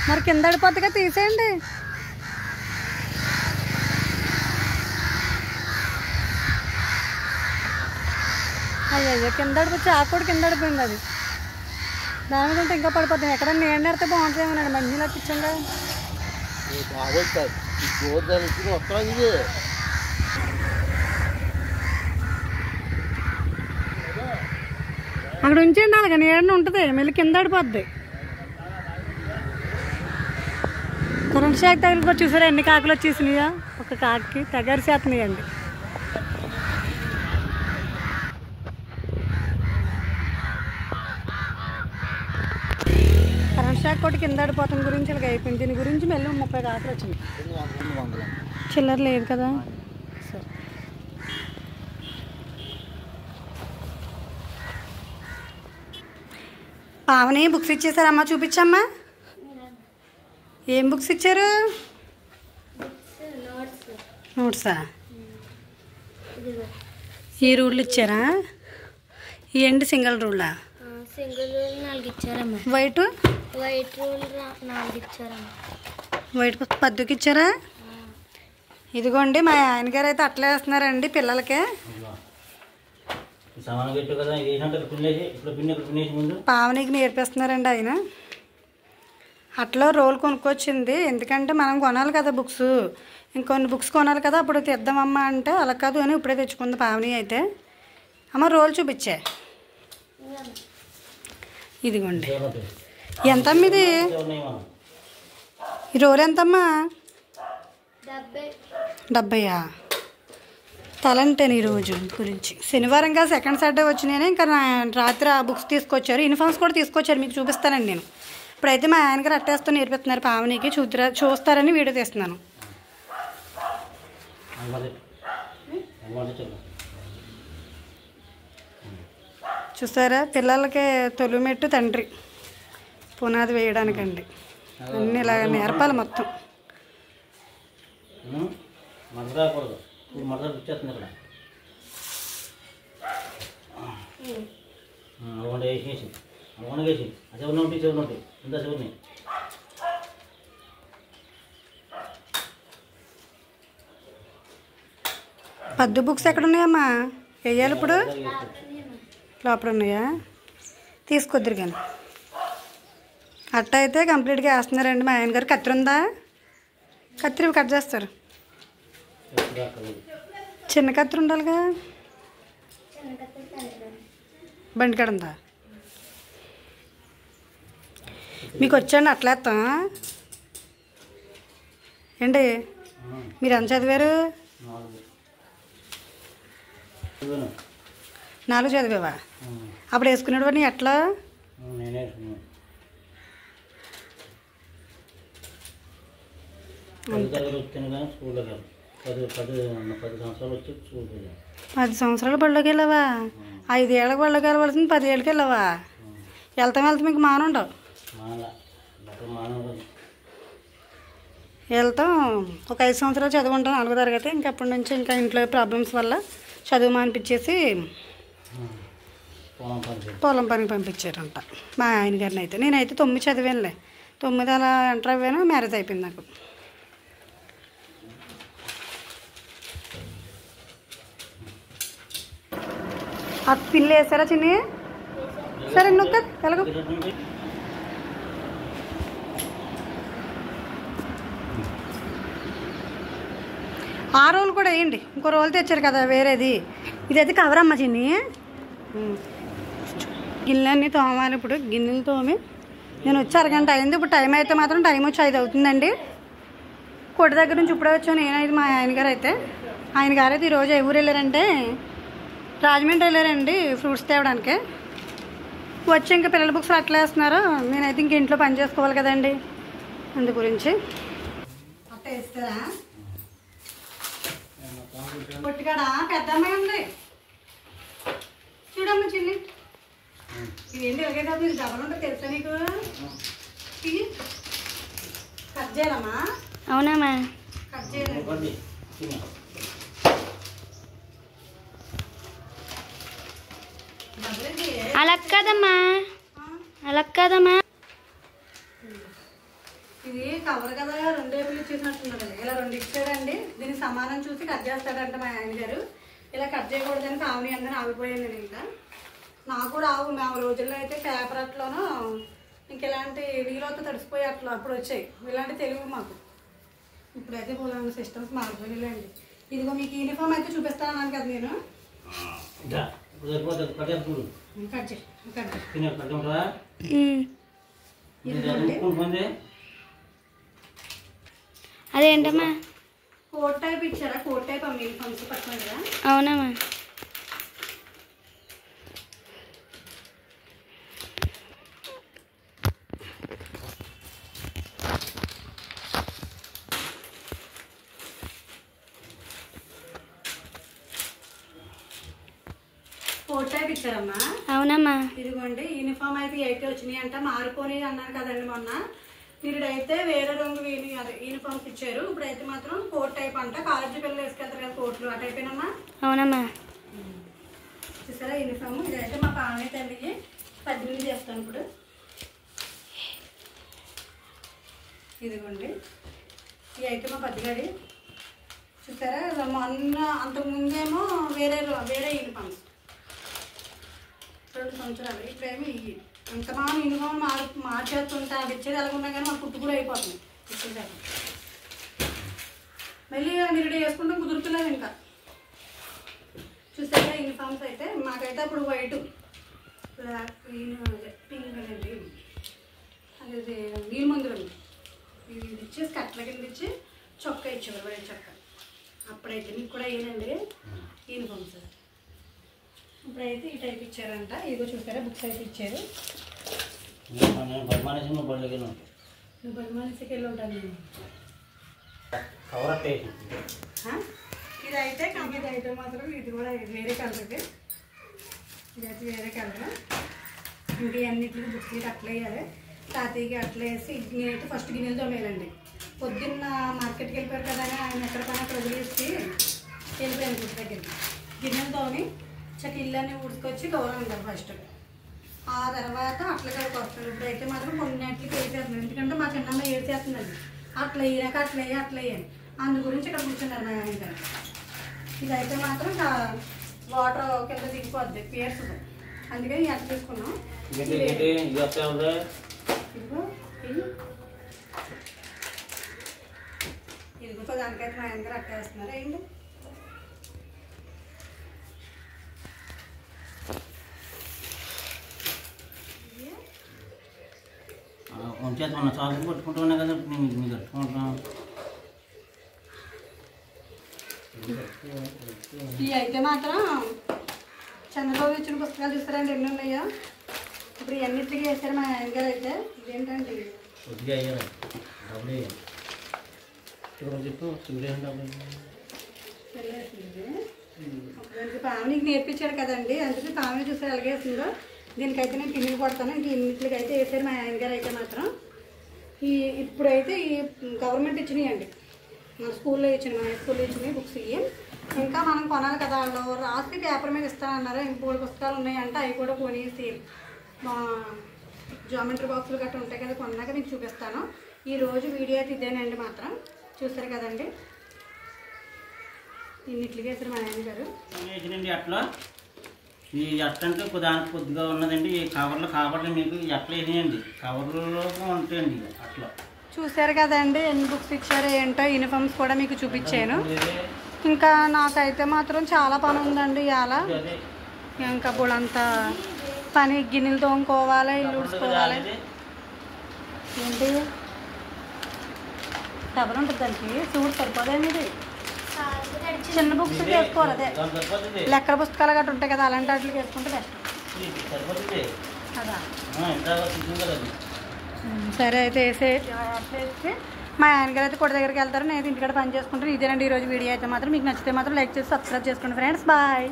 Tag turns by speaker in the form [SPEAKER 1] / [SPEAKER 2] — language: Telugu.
[SPEAKER 1] మరి కింద పడిపోతుందిగా తీసేయండి. అయ్యో కింద పడిపోయి ఆకు కూడా కింద పడిపోయింది. అది దాని మీద ఇంకా పడిపోతుంది. ఎక్కడన్నా నీళ్ళు నెడితే బాగుంటుందేమోనండి. మంచిగా కూర్చోండి. అక్కడ ఉంచండి. అలాగే నీడనే ఉంటుంది. మళ్ళీ కింద పడిపోద్ది. కరెంట్ షాక్ తగిలిపోయి చూసారా ఎన్ని కాకులు వచ్చేసినాయా? ఒక కాకి తెగరిసేస్తున్నాయండి. కరెంట్ షాక్ కొట్టి కింద పడిపోతాం గురించి ఇలాగ అయిపోయింది. దీని గురించి మళ్ళీ 30 కాకులు వచ్చినాయి. చిల్లర లేదు కదా. సరే పావని బుక్స్ ఇచ్చేసారమ్మా. చూపించమ్మా. ఏం బుక్స్ ఇచ్చారు? నోట్సా? ఈ రూళ్ళు ఇచ్చారా? ఈ ఎండ్ సింగిల్ రూలా?
[SPEAKER 2] సింగిల్ రూల్ 4 ఇచ్చారమ్మా.
[SPEAKER 1] వైట్
[SPEAKER 2] రూల్ 4 ఇచ్చారమ్మా.
[SPEAKER 1] వైట్ పద్దుకి ఇచ్చారా? ఇదిగోండి మా ఆయన గారు అయితే అట్లా వేస్తున్నారండి పిల్లలకి. పావనికి నేర్పిస్తున్నారండి ఆయన. అట్లా రోల్ కొనుక్కొచ్చింది. ఎందుకంటే మనం కొనాలి కదా బుక్స్. ఇంకొన్ని బుక్స్ కొనాలి కదా. అప్పుడు తెద్దామమ్మా అంటే అలా కాదు అని ఇప్పుడే తెచ్చుకుంది పావని అయితే. అమ్మ రోల్ చూపించే. ఇదిగోండి. ఎంతమ్మ ఇది? ఈ రోల్ ఎంతమ్మా? 70. తలంటేను ఈరోజు గురించి. శనివారంగా సెకండ్ సాటర్డే వచ్చినాయని ఇంకా రాత్రి ఆ బుక్స్ తీసుకొచ్చారు. యూనిఫామ్స్ కూడా తీసుకొచ్చారు. మీకు చూపిస్తానండి నేను. ఇప్పుడైతే మా ఆయనగారు అట్టేస్తూ నేర్పిస్తున్నారు పావనికి. చూస్తారని వీడియో తీస్తున్నాను. చూసారా పిల్లలకి తొలిమెట్టు తండ్రి పునాది వేయడానికండి. అన్నీ ఇలాగ నేర్పాలి మొత్తం. పద్దు బుక్స్ ఎక్కడ ఉన్నాయమ్మా? వేయాలి ఇప్పుడు. లోపల ఉన్నాయా? తీసుకొద్దురు కానీ. అట్ట అయితే కంప్లీట్గా వేస్తున్నారండి మా ఆయన గారు. కత్తిరి ఉందా? కత్తిరి కట్ చేస్తారు. చిన్న కత్తిరి ఉండాలిగా. బండి కాడ ఉందా? మీకు వచ్చండి అట్లా వేస్తాం ఏంటి? మీరు ఎంత చదివారు? 4 చదివావా? అప్పుడు వేసుకున్నాడు నీ ఎట్లా? పది సంవత్సరాలు బళ్ళోకి వెళ్ళావా? 5 ఏళ్ళకి బళ్ళోకి వెళ్ళవలసింది 10 ఏళ్ళకి వెళ్ళావా? వెళ్తాం మీకు మానం ఉండవు. వెళ్తాం ఒక 5 సంవత్సరాలు చదువుకుంటాం 4వ తరగతి. ఇంకప్పటి నుంచి ఇంకా ఇంట్లో ప్రాబ్లమ్స్ వల్ల చదువు మానిపించేసి పొలం పనికి పంపించారంట మా ఆయన గారిని. అయితే నేనైతే 9 చదివానులే. 9 అలా ఎంటర్ అవ్వాను. మ్యారేజ్ అయిపోయింది నాకు. ఆ పిల్లి వేసారా చిన్ని? సరే నొక్క ఎలాగో. ఆ రోల్ కూడా వేయండి. ఇంకో రోల్ తెచ్చారు కదా వేరేది. ఇదైతే కవర్ అమ్మ చిన్ని. గిన్నెలన్నీ తోమాలి. ఇప్పుడు గిన్నెలు తోమి నేను వచ్చి అరగంట అయింది. ఇప్పుడు టైం అయితే మాత్రం టైం వచ్చి 5 అవుతుందండి. కొట్టు దగ్గర నుంచి ఇప్పుడే వచ్చాను నేనైతే. మా ఆయన గారు అయితే ఈరోజు ఏ ఊరు వెళ్ళారంటే రాజమండ్రి వెళ్ళారండి ఫ్రూట్స్ తేవడానికి. వచ్చి ఇంకా పిల్లల బుక్స్ అట్లా వేస్తున్నారు. నేనైతే ఇంక ఇంట్లో పని చేసుకోవాలి కదండి. అందు గురించి అట్ట వేస్తారా? పొట్టుకాడ పెద్ద అమ్మాయి ఉంది చూడమ్మ చిన్ని. ఇవేంటి ఒకే కాదు. ఇది డబ్బులు ఉంటుంది తెలుసా నీకు? కట్ చేయాలమ్మా.
[SPEAKER 2] అవునమ్మా.
[SPEAKER 1] కట్ చేయాలి.
[SPEAKER 2] అలా కాదమ్మా.
[SPEAKER 1] ఇది కవర్ కదా, 2 ఏపులు ఇచ్చేసినట్టున్నారండి. ఇలా 2 ఇచ్చాడండి. దీనికి సమానం చూసి కట్ చేస్తాడంట మా ఆయన గారు. ఇలా కట్ చేయకూడదని కావని అందరూ ఆగిపోయాను నేను. ఇంకా నాకు రావు. మా రోజుల్లో అయితే పేపర్ అట్లోనూ ఇంక ఇలాంటి నీళ్ళతో తడిసిపోయి అట్లా అప్పుడు వచ్చాయి. ఇలాంటి తెలివి మాకు. ఇప్పుడైతే పోలాంటి సిస్టమ్స్ మారిపోయాయండి. ఇదిగో మీకు యూనిఫామ్ అయితే చూపిస్తాను అన్నాను కదా నేను. కట్ చేయి.
[SPEAKER 2] అదేంటమ్మా?
[SPEAKER 1] కోట్ టైప్ ఇచ్చారా? కోట్ టైప్ అమ్మ యూనిఫామ్స్ పట్టుకుంటారా?
[SPEAKER 2] అవునమ్మా.
[SPEAKER 1] కోట్ టైప్ ఇచ్చారమ్మా?
[SPEAKER 2] అవునమ్మా.
[SPEAKER 1] ఇదిగోండి యూనిఫామ్ అయితే 8 వచ్చినాయి అంట. మారిపోయి అన్నాను కదండి మొన్న. వీడైతే వేరే రంగు అదే యూనిఫామ్స్ ఇచ్చారు. ఇప్పుడైతే మాత్రం కోట్ టైప్ అంట. కాలేజీ పిల్లలు వేసుకెళ్తారు కదా కోట్లు, ఆ టైపేనమ్మా?
[SPEAKER 2] అవునమ్మా.
[SPEAKER 1] చూసారా యూనిఫామ్? ఇదైతే మా పావని తల్లికి 18 చేస్తాను ఇప్పుడు. ఇదిగోండి ఇవి అయితే మా పెద్దగాడి. చూసారా మొన్న అంతకుముందేమో వేరే యూనిఫామ్స్ 2 సంవత్సరాలు. ఇప్పుడేమో ఇవి ఇంకా మా యూనిఫామ్ మార్చేస్తుంటే అది ఇచ్చేది ఎలాగున్నా కానీ మాకు కుట్టు కూడా అయిపోతుంది. ఇచ్చేసాక మళ్ళీ మీరు వేసుకుంటాం కుదురుతులేదు ఇంకా. చూసారా యూనిఫామ్స్ అయితే మాకైతే అప్పుడు వైట్, బ్లాక్, పింక్ అనేది అది నీళ్ళు మందు రంగు ఇది ఇచ్చేసి కట్ల కింద ఇచ్చి చొక్కా ఇచ్చేవారు, వైట్ చొక్కా. అప్పుడైతే మీకు కూడా ఏనండి యూనిఫామ్స్. ఇప్పుడైతే ఈ టైప్ ఇచ్చారంట. ఇదిగో చూసారా బుక్స్ అయితే ఇచ్చారు. నువ్వు బహుమానిసికి వెళ్ళి ఉంటాను నేను. ఇదైతే కంప్లీట్ అయితే మాత్రం ఇది కూడా వేరే కలర్. ఇదైతే వేరే కలర్. ఇంకా అన్నింటికి బుక్స్కి అట్లా వేయాలి. తాతయ్యకి అట్లా వేసి నేనైతే ఫస్ట్ గిన్నెలు తోమేయాలండి. పొద్దున్న మార్కెట్కి వెళ్ళిపోయారు కదా ఆయన ఎక్కడ పైన వదిలేసి వెళ్ళిపోయాను గుడి దగ్గరికి. గిన్నెలు తోమి చక్క ఇళ్ళన్నీ ఉడుకొచ్చి కవర్ ఉంటారు ఫస్ట్. ఆ తర్వాత అట్ల కడికి వస్తారు. ఇప్పుడైతే మాత్రం కొన్నింటికి వేసేస్తున్నాను. ఎందుకంటే మా చిన్నమ్మ వేసేస్తుందండి. అట్లా వేయక అట్లా వేయాలి. అందు గురించి ఇక్కడ కూర్చున్నారు మా ఆయన గారు. ఇదైతే మాత్రం వాటర్ కింద దిగిపోద్ది పేర్స్. అందుకని అట్లా తీసుకున్నాం. ఇదిగో దానికైతే మా ఆయన గారు అట్లా వేస్తున్నారు. ఏంటి
[SPEAKER 3] చాకు పట్టుకుంటున్నా కదా మీకు కట్టుకుంటాం.
[SPEAKER 1] ఇవి అయితే మాత్రం చంద్రబాబు ఇచ్చిన పుస్తకాలు చూస్తారండి ఎన్ని ఉన్నాయో. ఇప్పుడు ఇవన్నిటికీ వేసారు మా ఆయన గారు. అయితే ఇదేంటండి
[SPEAKER 3] కొద్దిగా అయ్యారు డబ్బులు చెప్పు
[SPEAKER 1] పావనికి నేర్పించారు కదండి. అందుకే పావని చూసారు ఎలాగేసిందో. దీనికైతే నేను పిన్నులు కొడతాను. ఇంక ఇన్నింటికి అయితే వేసారు మా ఆయన గారు. అయితే మాత్రం ఇప్పుడైతే ఈ గవర్నమెంట్ ఇచ్చినాయండి. మన స్కూల్లో ఇచ్చిన మన స్కూల్లో ఇచ్చినాయి బుక్స్. ఇవి ఇంకా మనం కొనాలి కదా. వాళ్ళు రాసి పేపర్ మీద ఇస్తానన్నారు. ఇంక 3 పుస్తకాలు ఉన్నాయంటే అవి కూడా కొనేసి మా జామెట్రీ బాక్సులు గట్రా ఉంటాయి కదా, కొన్నాక మీకు చూపిస్తాను. ఈరోజు వీడియో అయితే ఇదేనండి. మాత్రం చూస్తారు కదండి ఇన్నింటికి వేసారు మా ఆయన గారు.
[SPEAKER 3] అట్లా ఈ అట్ట అంటే దానికి కొద్దిగా ఉన్నదండి. ఈ కవర్లు మీకు ఎట్లా వేసినాయండి, కవర్లలో ఉంటాయండి అట్లా.
[SPEAKER 1] చూసారు కదండి ఎన్ని బుక్స్ ఇచ్చారో ఏంటో. యూనిఫామ్స్ కూడా మీకు చూపించాను. ఇంకా నాకైతే మాత్రం చాలా పని ఉందండి ఇవాళ. ఇంకా బుడంతా పని, గిన్నెలు తోముకోవాలి, ఇల్లు ఉడుచుకోవాలి. ఏంటి డబ్బులు ఉంటుంది దానికి. చూడు సరిపోదేమి ఇది. చిన్న బుక్స్ వేసుకోవాలి. అదే లెక్కల పుస్తకాలు గట్రా ఉంటాయి కదా, అలాంటి వాటికి వేసుకుంటే బెస్ట్ కదా. సరే అయితే వేసి మా ఆయనగారు అయితే కొట్ట దగ్గరికి వెళ్తారు. నేను ఇంటికాడ పని చేసుకుంటాను. ఇదేనండి ఈరోజు వీడియో. అయితే మాత్రం మీకు నచ్చితే మాత్రం లైక్ చేసి సబ్స్క్రైబ్ చేసుకోండి ఫ్రెండ్స్. బాయ్.